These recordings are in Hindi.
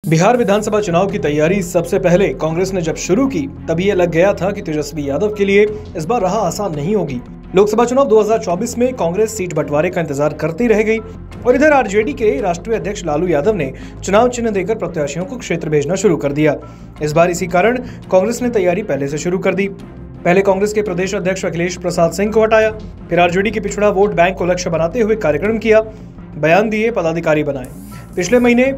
बिहार विधानसभा चुनाव की तैयारी सबसे पहले कांग्रेस ने जब शुरू की तब ये लग गया था कि तेजस्वी यादव के लिए इस बार राह आसान नहीं होगी। लोकसभा चुनाव 2024 में कांग्रेस सीट बंटवारे का इंतजार करती रह गई और इधर आरजेडी के राष्ट्रीय अध्यक्ष लालू यादव ने चुनाव चिन्ह देकर प्रत्याशियों को क्षेत्र भेजना शुरू कर दिया। इस बार इसी कारण कांग्रेस ने तैयारी पहले से शुरू कर दी। पहले कांग्रेस के प्रदेश अध्यक्ष अखिलेश प्रसाद सिंह को हटाया, फिर आरजेडी के पिछड़ा वोट बैंक को लक्ष्य बनाते हुए कार्यक्रम किया, बयान दिए, पदाधिकारी बनाए। पिछले महीने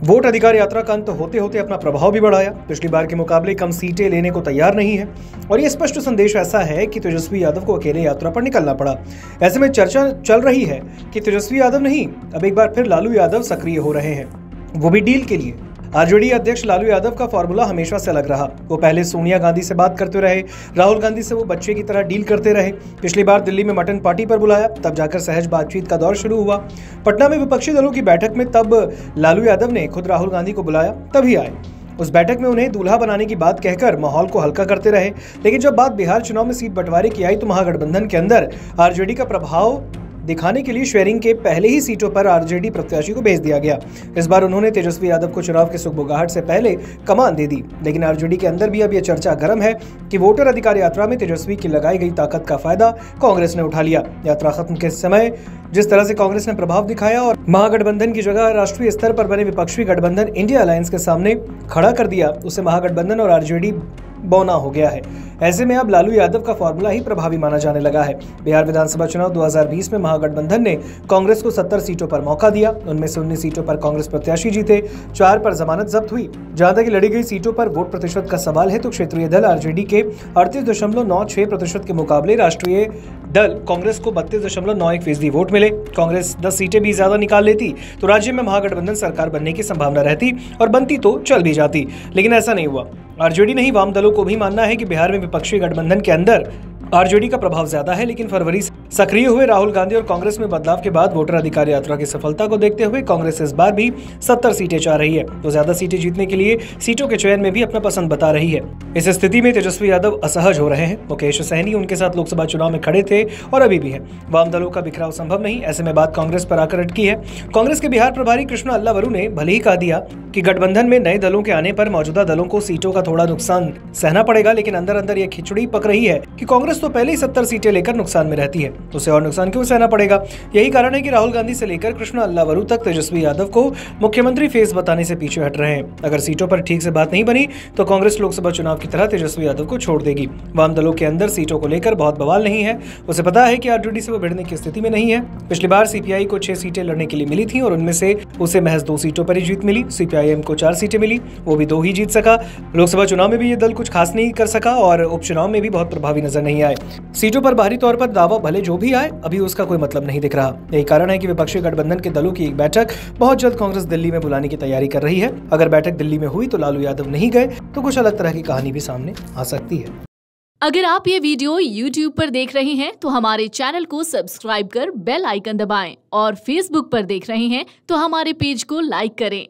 वोट अधिकार यात्रा का अंत होते होते अपना प्रभाव भी बढ़ाया। पिछली बार के मुकाबले कम सीटें लेने को तैयार नहीं है और ये स्पष्ट संदेश ऐसा है कि तेजस्वी यादव को अकेले यात्रा पर निकलना पड़ा। ऐसे में चर्चा चल रही है कि तेजस्वी यादव नहीं, अब एक बार फिर लालू यादव सक्रिय हो रहे हैं, वो भी डील के लिए। आरजेडी अध्यक्ष लालू यादव का फॉर्मूला हमेशा से अलग रहा। वो पहले सोनिया गांधी से बात करते रहे, राहुल गांधी से वो बच्चे की तरह डील करते रहे। पिछली बार दिल्ली में मटन पार्टी पर बुलाया, तब जाकर सहज बातचीत का दौर शुरू हुआ। पटना में विपक्षी दलों की बैठक में तब लालू यादव ने खुद राहुल गांधी को बुलाया, तभी आए। उस बैठक में उन्हें दूल्हा बनाने की बात कहकर माहौल को हल्का करते रहे। लेकिन जब बात बिहार चुनाव में सीट बंटवारे की आई तो महागठबंधन के अंदर आरजेडी का प्रभाव दिखाने के लिए शेयरिंग के पहले ही सीटों पर आरजेडी प्रत्याशी को भेज दिया गया। इस बार उन्होंने तेजस्वी यादव को चुनाव के सुगबुगाहट से पहले कमान दे दी। लेकिन आरजेडी के अंदर भी अब यह चर्चा गर्म है कि वोटर अधिकार यात्रा में तेजस्वी की लगाई गई ताकत का फायदा कांग्रेस ने उठा लिया। यात्रा खत्म के समय जिस तरह से कांग्रेस ने प्रभाव दिखाया और महागठबंधन की जगह राष्ट्रीय स्तर पर बने विपक्षी गठबंधन इंडिया अलायंस के सामने खड़ा कर दिया, उससे महागठबंधन और आरजेडी बौना हो गया है। ऐसे में अब लालू यादव का फॉर्मूला ही प्रभावी माना जाने लगा है। बिहार विधानसभा चुनाव 2020 में महागठबंधन ने कांग्रेस को 70 सीटों पर मौका दिया। उनमें से 19 सीटों पर कांग्रेस प्रत्याशी जीते, 4 पर जमानत जब्त हुई। जहां तक लड़ी गई सीटों पर वोट प्रतिशत का सवाल है तो क्षेत्रीय दल आरजेडी के 38.96% के मुकाबले राष्ट्रीय दल कांग्रेस को 32.91% वोट मिले। कांग्रेस 10 सीटें भी ज्यादा निकाल लेती तो राज्य में महागठबंधन सरकार बनने की संभावना रहती और बनती तो चल भी जाती, लेकिन ऐसा नहीं हुआ। आरजेडी नहीं, वाम दलों को भी मानना है कि बिहार में विपक्षी गठबंधन के अंदर आरजेडी का प्रभाव ज्यादा है। लेकिन फरवरी से सक्रिय हुए राहुल गांधी और कांग्रेस में बदलाव के बाद वोटर अधिकार यात्रा की सफलता को देखते हुए कांग्रेस इस बार भी 70 सीटें चाह रही है, तो ज्यादा सीटें जीतने के लिए सीटों के चयन में भी अपना पसंद बता रही है। इस स्थिति में तेजस्वी यादव असहज हो रहे हैं। मुकेश सहनी उनके साथ लोकसभा चुनाव में खड़े थे और अभी भी है। वाम दलों का बिखराव संभव नहीं, ऐसे में बात कांग्रेस पर आकर अटकी है। कांग्रेस के बिहार प्रभारी कृष्णा अल्लावरू ने भले ही कह दिया कि गठबंधन में नए दलों के आने पर मौजूदा दलों को सीटों का थोड़ा नुकसान सहना पड़ेगा, लेकिन अंदर अंदर यह खिचड़ी पक रही है कि कांग्रेस तो पहले ही 70 सीटें लेकर नुकसान में रहती है, उसे और नुकसान क्यों सहना पड़ेगा। यही कारण है कि राहुल गांधी से लेकर कृष्णा अल्लावरू तक तेजस्वी यादव को मुख्यमंत्री फेस बताने से पीछे हट रहे हैं। अगर सीटों पर ठीक से बात नहीं बनी तो कांग्रेस लोकसभा चुनाव की तरह तेजस्वी यादव को छोड़ देगी। वाम दलों के अंदर सीटों को लेकर बहुत बवाल नहीं है, उसे पता है कि आरजेडी से वो भिड़ने की स्थिति में नहीं है। पिछली बार सीपीआई को 6 सीटें लड़ने के लिए मिली थी और उनमें से उसे महज 2 सीटों पर ही जीत मिली। सीपीआईएम को 4 सीटें मिली, वो भी 2 ही जीत सका। लोकसभा चुनाव में भी ये दल कुछ खास नहीं कर सका और उपचुनाव में भी बहुत प्रभावी नजर नहीं आए। सीटों पर बाहरी तौर पर दावा भले जो भी आए, अभी उसका कोई मतलब नहीं दिख रहा। यही कारण है कि विपक्षी गठबंधन के दलों की एक बैठक बहुत जल्द कांग्रेस दिल्ली में बुलाने की तैयारी कर रही है। अगर बैठक दिल्ली में हुई तो लालू यादव नहीं गए तो कुछ अलग तरह की कहानी भी सामने आ सकती है। अगर आप ये वीडियो YouTube पर देख रहे हैं तो हमारे चैनल को सब्सक्राइब कर बेल आइकन दबाएं और Facebook पर देख रहे हैं तो हमारे पेज को लाइक करें।